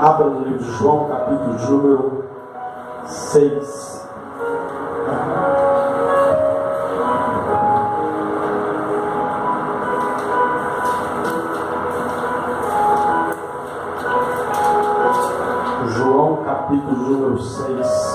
Abra no livro de João, capítulo de número 6. João, capítulo de número 6.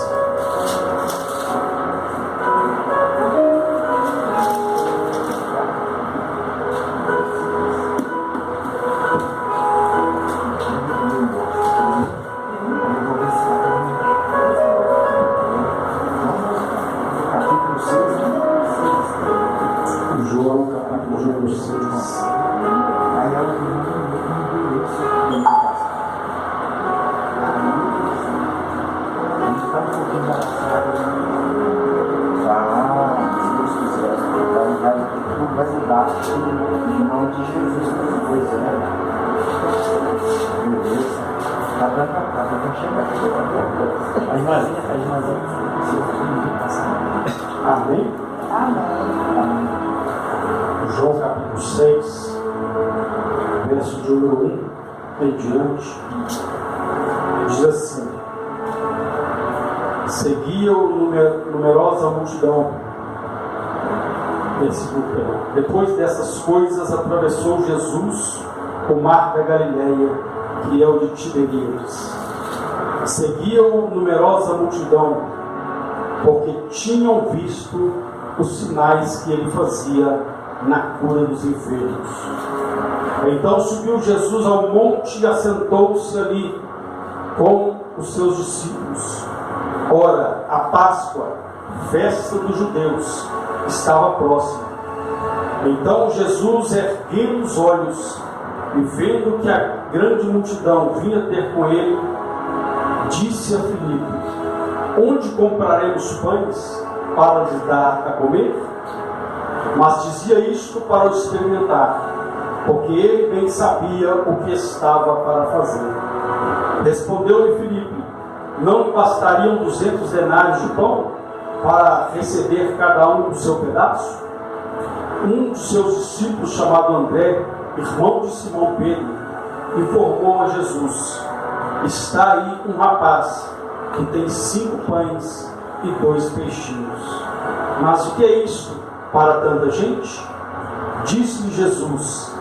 Amém? Amém. João capítulo 6, verso de número 1 em diante, diz assim: seguia-o numerosa multidão. Depois dessas coisas, atravessou Jesus o mar da Galileia, que é o de Tiberíades. Seguia-o numerosa multidão, porque tinham visto os sinais que ele fazia na cura dos enfermos. Então subiu Jesus ao monte e assentou-se ali com os seus discípulos. Ora, a Páscoa, festa dos judeus, estava próxima. Então Jesus, erguendo os olhos e vendo que a grande multidão vinha ter com ele, disse a Filipe: onde compraremos pães para lhes dar a comer? Mas dizia isto para o experimentar, porque ele bem sabia o que estava para fazer. Respondeu-lhe Filipe: não lhe bastariam 200 denários de pão para receber cada um do seu pedaço? Um dos seus discípulos, chamado André, irmão de Simão Pedro, informou a Jesus: está aí um rapaz que tem 5 pães e 2 peixinhos. Mas o que é isto para tanta gente? Disse-lhe Jesus: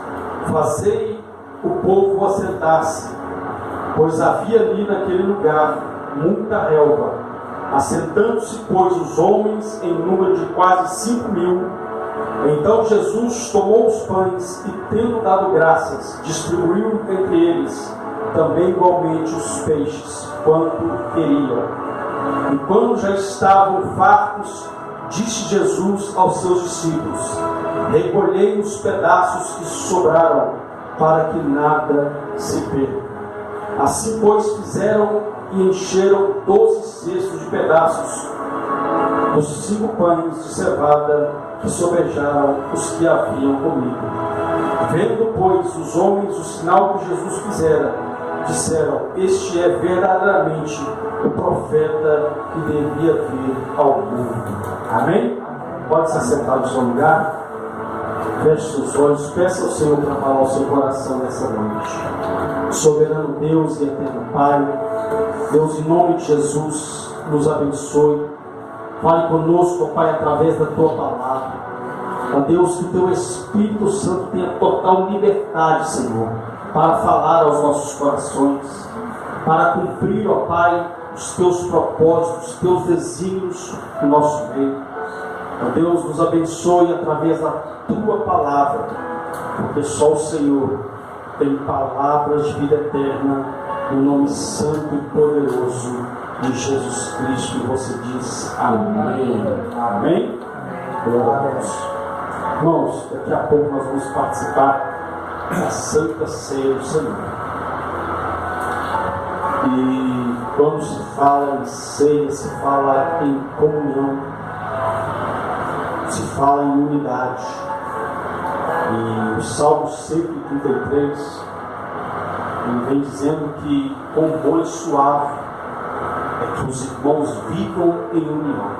fazei o povo assentar-se, pois havia ali naquele lugar muita relva. Assentando-se, pois, os homens em número de quase 5.000. Então Jesus tomou os pães e, tendo dado graças, distribuiu entre eles também igualmente os peixes, quanto queriam. E quando já estavam fartos, disse Jesus aos seus discípulos: recolhei os pedaços que sobraram, para que nada se perca. Assim, pois, fizeram e encheram 12 cestos de pedaços dos 5 pães de cevada que sobejaram os que haviam comido. Vendo, pois, os homens o sinal que Jesus fizera, disseram: este é verdadeiramente o profeta que devia vir ao mundo. Amém? Pode se sentar no seu lugar. Feche seus olhos, peça ao Senhor para falar ao seu coração nessa noite. Soberano Deus e eterno Pai, Deus, em nome de Jesus, nos abençoe. Fale conosco, ó Pai, através da Tua palavra. Ó Deus, que o Teu Espírito Santo tenha total liberdade, Senhor, para falar aos nossos corações, para cumprir, ó Pai, os Teus propósitos, os Teus desígnios no nosso meio. Ó Deus, nos abençoe através da Tua palavra, porque só o Senhor tem palavras de vida eterna, no nome santo e poderoso de Jesus Cristo. E você diz amém. Amém? Glória a Deus. Irmãos, daqui a pouco nós vamos participar da Santa Ceia do Senhor. E quando se fala em ceia, se fala em comunhão, se fala em unidade. E o Salmo 133 ele vem dizendo que com voz suave é que os irmãos vivam em união.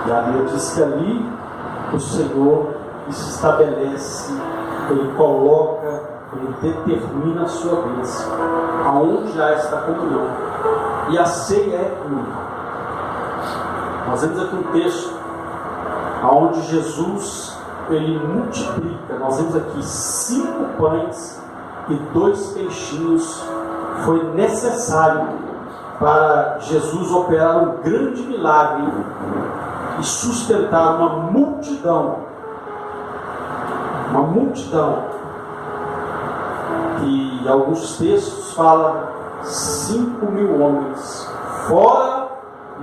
E a Bíblia diz que ali o Senhor se estabelece, Ele coloca ele determina a sua vez, aonde há esta comunhão. E a ceia é única. Nós vemos aqui um texto onde Jesus, ele multiplica. Nós vemos aqui 5 pães e 2 peixinhos. Foi necessário para Jesus operar um grande milagre e sustentar uma multidão. Uma multidão. E alguns textos falam 5.000 homens, fora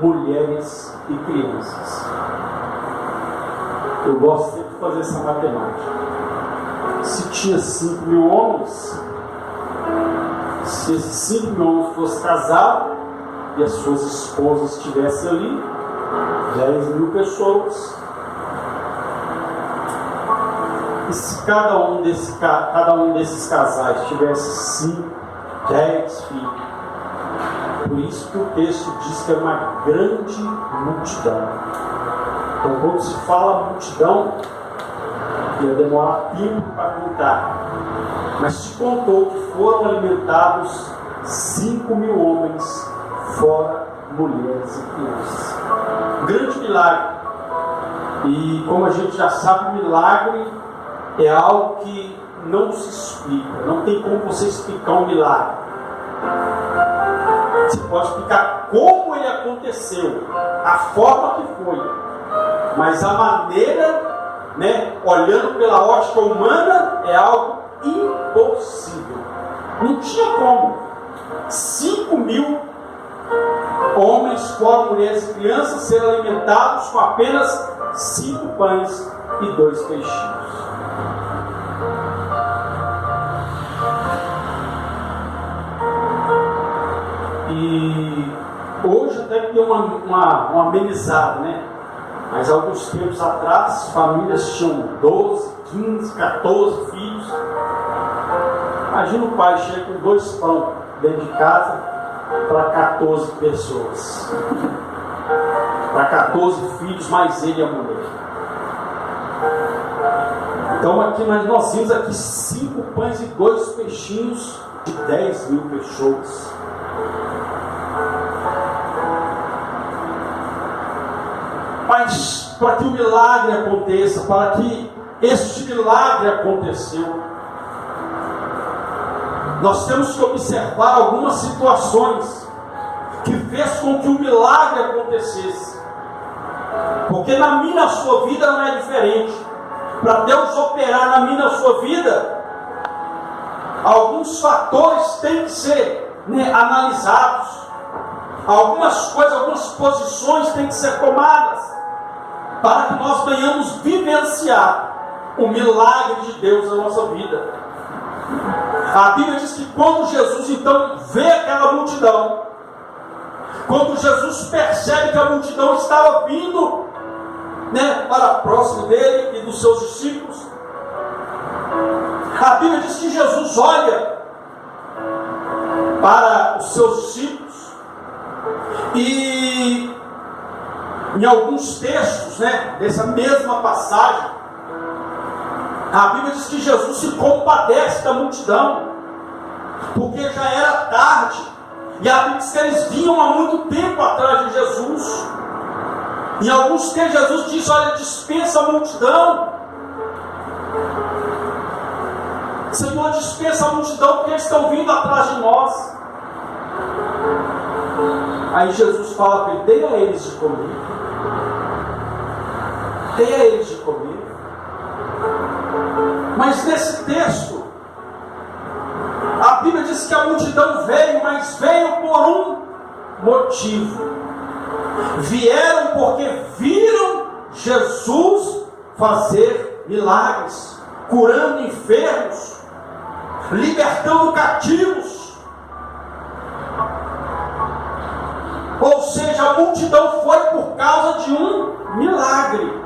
mulheres e crianças. Eu gosto sempre de fazer essa matemática. Se tinha 5.000 homens, se esses 5.000 homens fossem casados e as suas esposas estivessem ali, 10.000 pessoas. E se cada um desses casais tivesse 5, 10 filhos? Por isso que o texto diz que é uma grande multidão. Então, quando se fala multidão, ia demorar tempo para contar. Mas se contou que foram alimentados 5.000 homens, fora mulheres e crianças. Um grande milagre. E como a gente já sabe, milagre é algo que não se explica. Não tem como você explicar um milagre. Você pode explicar como ele aconteceu, a forma que foi. Mas a maneira, olhando pela ótica humana, é algo impossível. Não tinha como. 5.000 homens, fora mulheres e crianças, serem alimentados com apenas 5 pães e 2 peixinhos. E hoje até que deu uma amenizada, Mas alguns tempos atrás, famílias tinham 12, 15, 14 filhos. Imagina o pai chega com 2 pão dentro de casa para 14 pessoas. Para 14 filhos, mais ele e a mulher. Então aqui nós vimos aqui 5 pães e 2 peixinhos de 10.000 pessoas. Mas para que o milagre aconteça, para que este milagre aconteceu, nós temos que observar algumas situações que fez com que o milagre acontecesse. Porque na minha e na sua vida não é diferente. Para Deus operar na minha e na sua vida, alguns fatores têm que ser analisados. Algumas coisas, algumas posições têm que ser tomadas para que nós venhamos vivenciar o milagre de Deus na nossa vida. A Bíblia diz que quando Jesus então vê aquela multidão, quando Jesus percebe que a multidão estava vindo para próximo dele e dos seus discípulos, a Bíblia diz que Jesus olha para os seus discípulos e em alguns textos dessa mesma passagem, a Bíblia diz que Jesus se compadece da multidão, porque já era tarde, e a Bíblia diz que eles vinham há muito tempo atrás de Jesus. Em alguns textos Jesus diz: olha, dispensa a multidão. Senhor, dispensa a multidão, porque eles estão vindo atrás de nós. Aí Jesus fala para ele: dê a eles de comer. Dê a eles de comer. Mas nesse texto, a Bíblia diz que a multidão veio, mas veio por um motivo. Vieram porque viram Jesus fazer milagres, curando enfermos, libertando cativos. Ou seja, a multidão foi por causa de um milagre.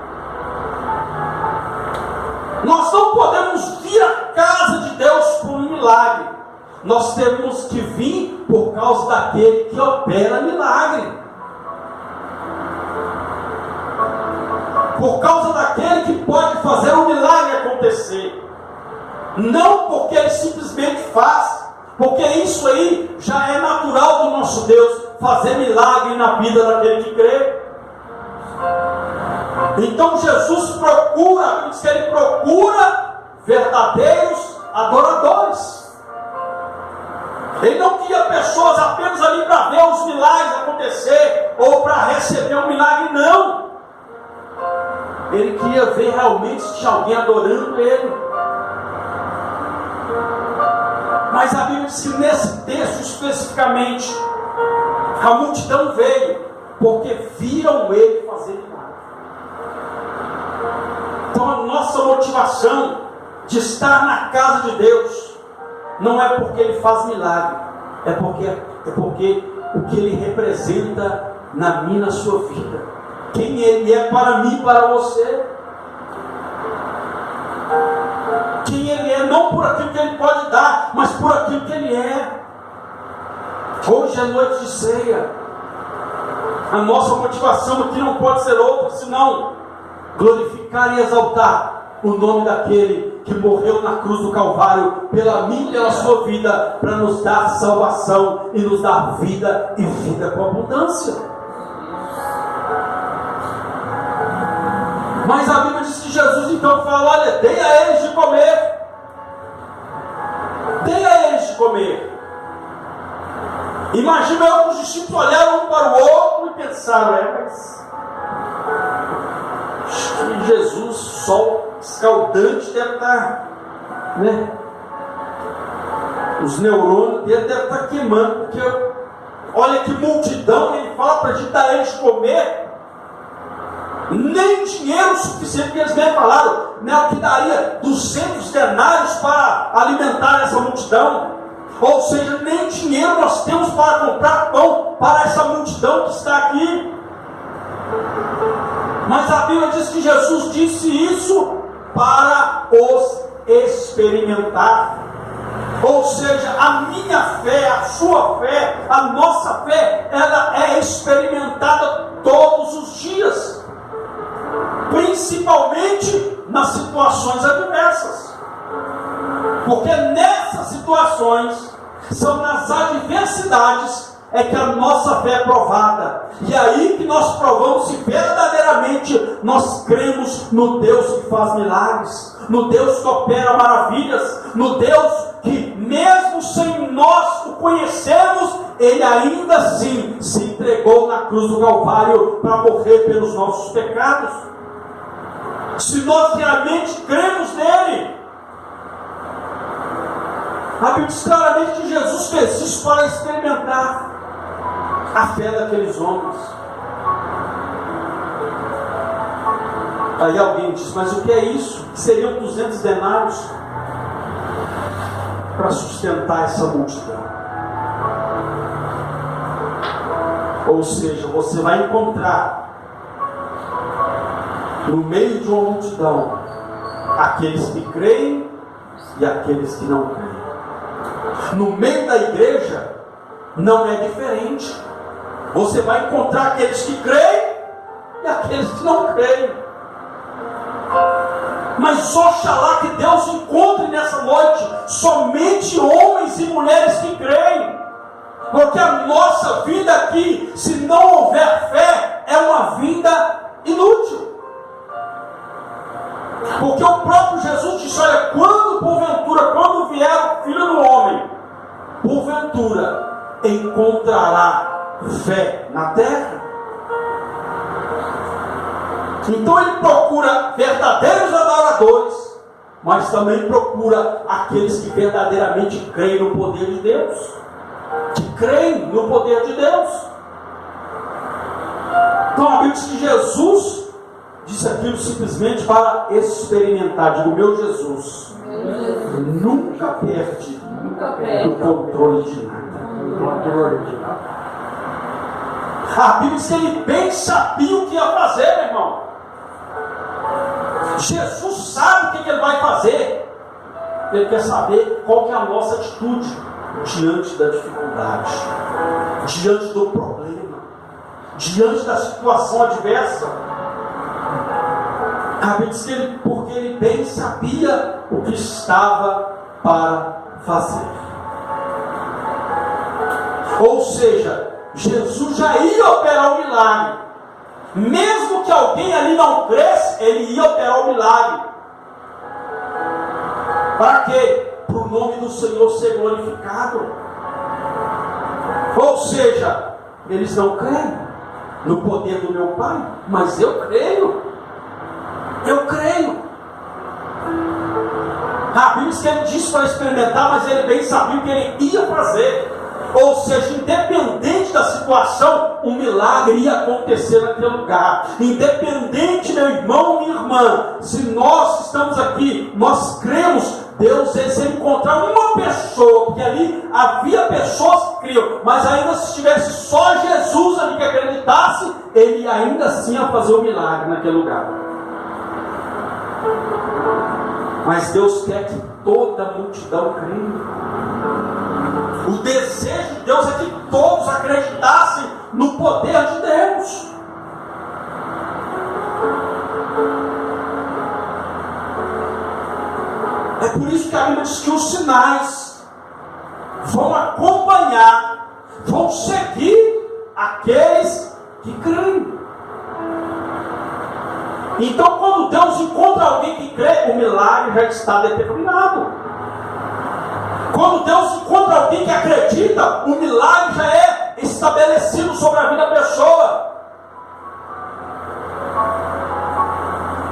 Nós não podemos vir à casa de Deus por um milagre. Nós temos que vir por causa daquele que opera milagre. Por causa daquele que pode fazer um milagre acontecer. Não porque ele simplesmente faz, porque isso aí já é natural do nosso Deus, fazer milagre na vida daquele que crê. Então Jesus procura, diz que ele procura verdadeiros adoradores. Ele não queria pessoas apenas ali para ver os milagres acontecer, ou para receber um milagre, não. Ele queria ver realmente se tinha alguém adorando ele. Mas a Bíblia diz que nesse texto especificamente, a multidão veio porque viram ele fazer milagre. Então a nossa motivação de estar na casa de Deus não é porque ele faz milagre, é porque o que ele representa na minha e na sua vida, quem ele é para mim e para você, quem ele é, não por aquilo que ele pode dar, mas por aquilo que ele é. Hoje é noite de ceia. A nossa motivação aqui não pode ser outra senão glorificar e exaltar o nome daquele que morreu na cruz do Calvário pela minha e pela sua vida, para nos dar salvação e nos dar vida e vida com abundância. Mas a Bíblia diz que Jesus então fala: olha, dei a eles de comer. Dei a eles de comer. Imagina eu que os discípulos olharam um para o outro e pensaram: mas acho que Jesus, sol escaldante, deve estar, né? Os neurônios dele devem estar queimando, porque olha que multidão. Ele fala para a gente dar a eles de comer. Nem dinheiro suficiente, que eles bem falaram, né, o que daria 200 denários para alimentar essa multidão. Ou seja, nem dinheiro nós temos para comprar pão para essa multidão que está aqui. Mas a Bíblia diz que Jesus disse isso para os experimentar. Ou seja, a minha fé, a sua fé, a nossa fé, ela é experimentada todos os dias, principalmente nas situações adversas. Porque nessas situações, são nas adversidades, é que a nossa fé é provada. E aí que nós provamos se verdadeiramente nós cremos no Deus que faz milagres, no Deus que opera maravilhas, no Deus que mesmo sem nós o conhecermos, Ele ainda assim se entregou na cruz do Calvário para morrer pelos nossos pecados. Se nós realmente cremos nele, a Bíblia diz claramente que Jesus fez isso para experimentar a fé daqueles homens. Aí alguém diz: mas o que é isso? Seriam 200 denários para sustentar essa multidão. Ou seja, você vai encontrar no meio de uma multidão aqueles que creem e aqueles que não creem. No meio da igreja não é diferente. Você vai encontrar aqueles que creem e aqueles que não creem. Mas oxalá que Deus encontre nessa noite somente homens e mulheres que creem. Porque a nossa vida aqui, se não houver fé, é uma vida inútil. Porque o próprio Jesus disse: olha, quando vier o Filho do Homem, porventura encontrará fé na terra? Então ele procura verdadeiros adoradores, mas também procura aqueles que verdadeiramente creem no poder de Deus, que creem no poder de Deus. Então a Bíblia diz que Jesus disse aquilo simplesmente para experimentar. Digo, meu Jesus nunca perde o controle de nada. A Bíblia diz que ele bem sabia o que ia fazer, meu irmão. Jesus sabe o que ele vai fazer. Ele quer saber qual que é a nossa atitude diante da dificuldade, diante do problema, diante da situação adversa. A Bíblia diz que porque ele bem sabia o que estava para fazer. Ou seja, Jesus já ia operar o milagre. Mesmo que alguém ali não cresce, ele ia operar o milagre. Para quê? Para o nome do Senhor ser glorificado. Ou seja, eles não creem no poder do meu Pai, mas eu creio. Eu creio. A Bíblia diz que ele disse para experimentar, mas ele bem sabia o que ele ia fazer. Ou seja, independente da situação, um milagre ia acontecer naquele lugar. Independente, meu irmão, minha irmã, se nós estamos aqui, nós cremos, Deus, se ele encontrar uma pessoa, porque ali havia pessoas que criam, mas ainda se tivesse só Jesus ali que acreditasse, ele ainda assim ia fazer o milagre naquele lugar. Mas Deus quer que toda a multidão creia. O desejo de Deus é que todos acreditassem no poder de Deus. É por isso que a Bíblia diz que os sinais vão acompanhar, vão seguir aqueles que creem. Então, quando Deus encontra alguém que crê, o milagre já está determinado. Quando Deus encontra alguém que acredita, o milagre já é estabelecido sobre a vida da pessoa.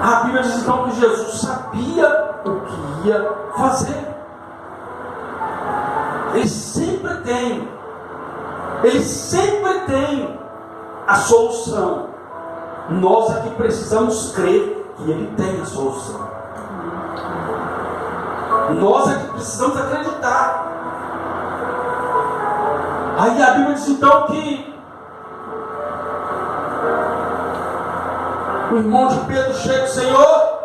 A Bíblia diz então que Jesus sabia o que ia fazer. Ele sempre tem a solução. Nós aqui precisamos crer que Ele tem a solução. Nós aqui precisamos acreditar. Aí a Bíblia diz então que o irmão de Pedro chega: Senhor,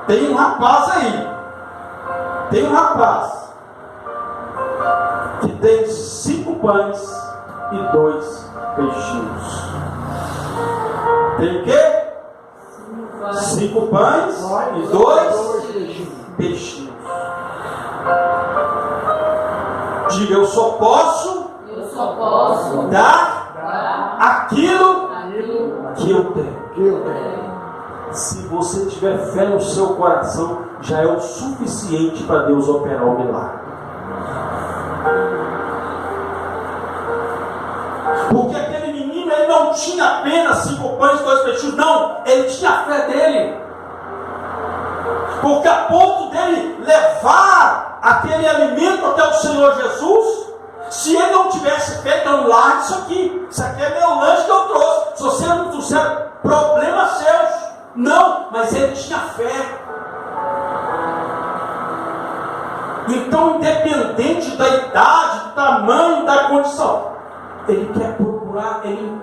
tem um rapaz aí, tem um rapaz que tem 5 pães e 2 peixinhos. Tem o quê? 5 pães e 2 peixinhos. Diga: eu só posso dar aquilo que eu tenho. Se você tiver fé no seu coração, já é o suficiente para Deus operar o milagre. Porque aquele menino, ele não tinha apenas 5 pães e 2 peixinhos, não, ele tinha a fé dele. Porque a ponto dele levar aquele alimento até o Senhor Jesus, se ele não tivesse fé, então larga isso aqui é meu lanche que eu trouxe. Se você não trouxer, problemas seus. Não, mas ele tinha fé. Então, independente da idade, do tamanho, da condição, ele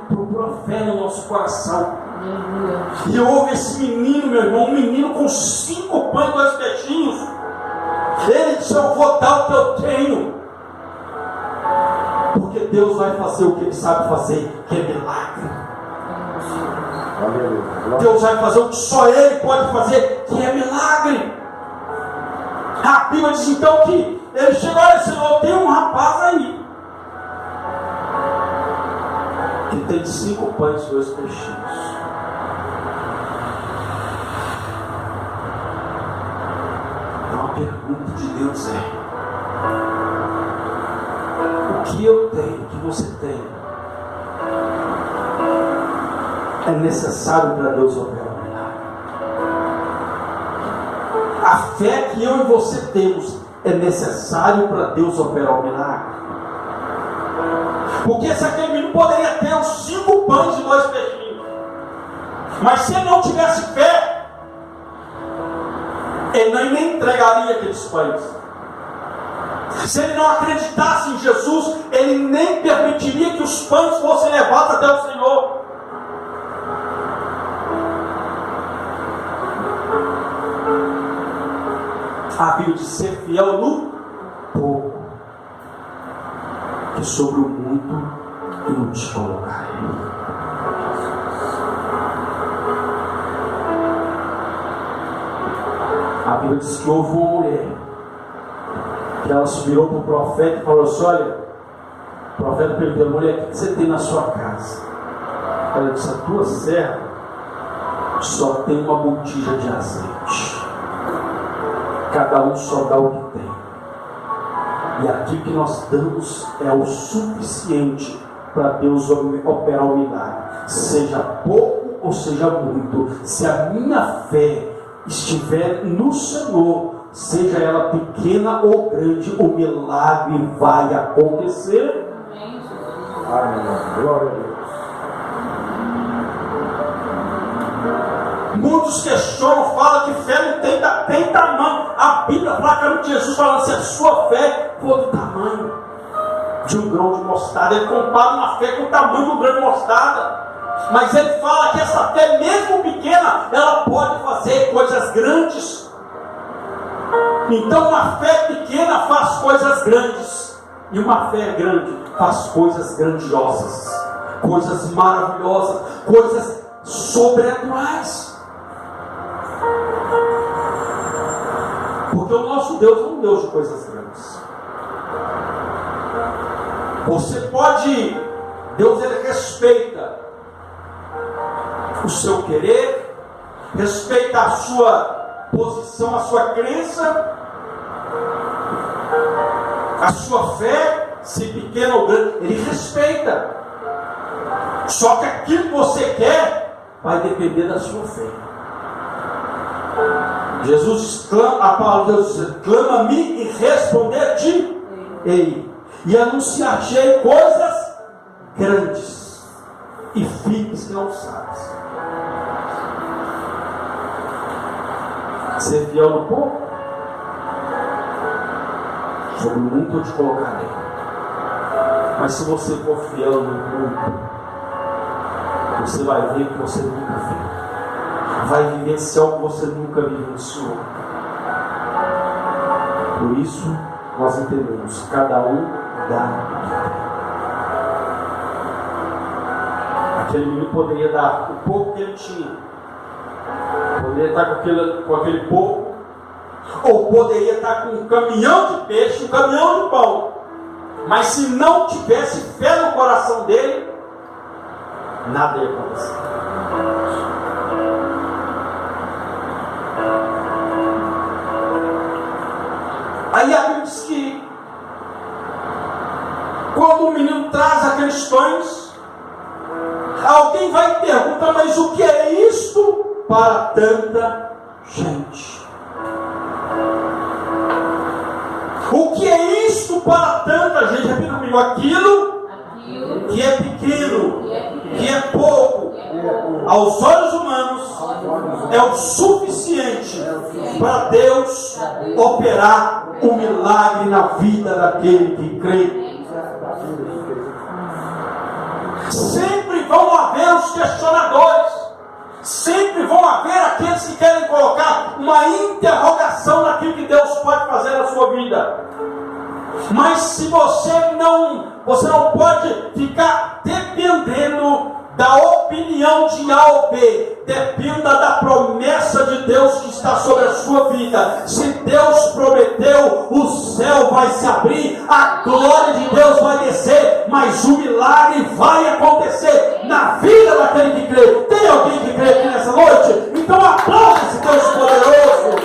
procura fé no nosso coração. E houve esse menino, meu irmão, um menino com 5 pães e 2 peixinhos. Ele disse: eu vou dar o que eu tenho, porque Deus vai fazer o que Ele sabe fazer, que é milagre. Deus vai fazer o que só Ele pode fazer, que é milagre. A Bíblia diz então que ele chegou: olha, Senhor, tem um rapaz aí que tem 5 pães e 2 peixinhos. Então a pergunta de Deus é: o que eu tenho, o que você tem, é necessário para Deus operar o milagre? A fé que eu e você temos é necessário para Deus operar o milagre? Porque se aquele menino poderia ter os 5 pães e 2 peixinhos, mas se ele não tivesse fé, ele nem entregaria aqueles pães. Se ele não acreditasse em Jesus, ele nem permitiria que os pães fossem levados até o Senhor. A Bíblia diz: ser fiel no pouco, que sobre o muito eu te colocarei. A Bíblia diz que houve uma mulher que ela se virou para o profeta e falou assim: olha, o profeta perguntou: mulher, o que você tem na sua casa? Ela disse: a tua serva só tem uma botija de azeite, cada um só dá o que tem, e aquilo que nós damos é o suficiente para Deus operar o milagre, seja pouco ou seja muito. Se a minha fé estiver no Senhor, seja ela pequena ou grande, o milagre vai acontecer. Amém. Glória a Deus. Muitos questionam, falam que fé não tem tamanho. A Bíblia fala claramente, Jesus falando assim: a sua fé for do tamanho de um grão de mostarda. Ele compara uma fé com o tamanho do grão de mostarda. Mas ele fala que essa fé, mesmo pequena, ela pode fazer coisas grandes. Então uma fé pequena faz coisas grandes, e uma fé grande faz coisas grandiosas, coisas maravilhosas, coisas sobrenaturais. Porque o nosso Deus é um Deus de coisas grandes. Você pode, Deus ele respeita o seu querer, respeita a sua posição, a sua crença, a sua fé, se pequena ou grande, ele respeita. Só que aquilo que você quer vai depender da sua fé. Jesus clama, a palavra de Deus diz: clama-me e responder-te-ei, e anunciar-te coisas grandes e firmes que não sabes. Ser fiel no pouco, sobre muito eu te colocarei. Mas se você for fiel no muito, você vai ver que você nunca viu. Vai vivenciar o que você nunca vivenciou. Por isso, nós entendemos: cada um dá o que tem. Aquele menino poderia dar o pouco que ele tinha, poderia estar com aquele pouco, ou poderia estar com um caminhão de peixe, um caminhão de pão. Mas se não tivesse fé no coração dele, nada ia acontecer. Aí a Bíblia diz que quando o menino traz aqueles pães, alguém vai e pergunta: mas o que é isto para tanta gente? O que é isto para tanta gente? Repita comigo: aquilo que é pequeno, que é pouco, aos olhos humanos, é o suficiente para Deus operar um milagre na vida daquele que crê. Sempre vão haver os questionadores, sempre vão haver aqueles que querem colocar uma interrogação naquilo que Deus pode fazer na sua vida. Mas se você não pode ficar dependendo da opinião de A ou B, dependa da promessa de Deus que está sobre a sua vida. Se Deus prometeu, o céu vai se abrir, a glória de Deus vai descer, mas o milagre vai acontecer na vida daquele que crê. Tem alguém que crê aqui nessa noite? Então aplaude esse Deus poderoso.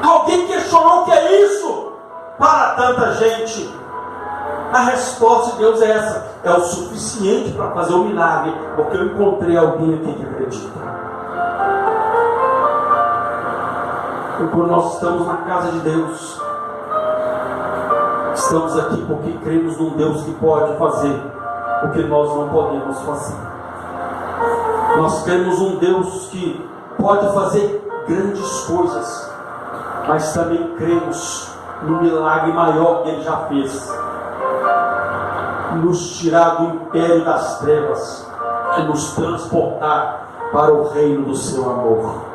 Alguém questionou o que é isso para tanta gente? A resposta de Deus é essa: é o suficiente para fazer o milagre, porque eu encontrei alguém aqui que acredita. E quando nós estamos na casa de Deus, estamos aqui porque cremos num Deus que pode fazer o que nós não podemos fazer. Nós cremos um Deus que pode fazer grandes coisas, mas também cremos no milagre maior que Ele já fez: nos tirar do império das trevas e nos transportar para o reino do seu amor.